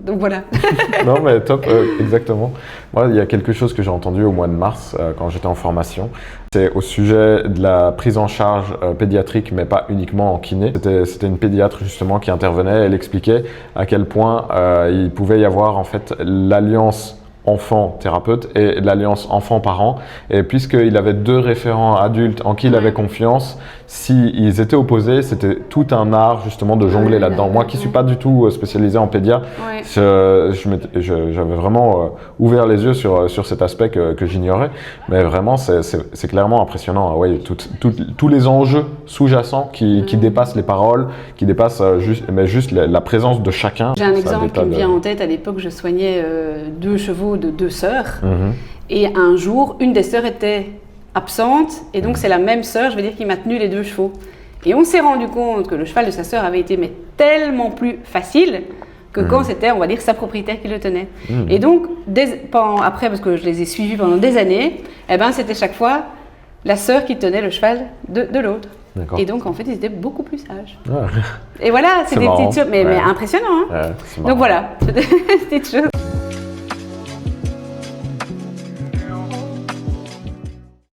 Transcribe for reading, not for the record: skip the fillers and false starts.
Donc voilà. Non mais top, exactement. Moi, il y a quelque chose que j'ai entendu au mois de mars quand j'étais en formation. C'est au sujet de la prise en charge pédiatrique, mais pas uniquement en kiné. C'était une pédiatre justement qui intervenait. Elle expliquait à quel point il pouvait y avoir en fait l'alliance enfant-thérapeute et l'alliance enfant-parent. Et puisqu'il avait 2 référents adultes en qui il avait confiance, s'ils étaient opposés, c'était tout un art justement de jongler là-dedans. Moi qui ne suis pas du tout spécialisé en pédia, j'avais vraiment ouvert les yeux sur cet aspect que j'ignorais. Mais vraiment, c'est clairement impressionnant. Ouais, tous les enjeux sous-jacents qui dépassent les paroles, qui dépassent juste la présence de chacun. J'ai un exemple qui me vient en tête. À l'époque, je soignais 2 chevaux de 2 sœurs. Et un jour, une des sœurs était absente. Et donc, c'est la même sœur, je veux dire, qui m'a tenu les 2 chevaux. Et on s'est rendu compte que le cheval de sa sœur avait été tellement plus facile que quand c'était, on va dire, sa propriétaire qui le tenait. Et donc, après, parce que je les ai suivis pendant des années, c'était chaque fois la sœur qui tenait le cheval de l'autre. Et donc, en fait, ils étaient beaucoup plus sages. Et voilà, c'est des petites choses, mais impressionnant. Hein. Donc voilà, c'était des petites choses.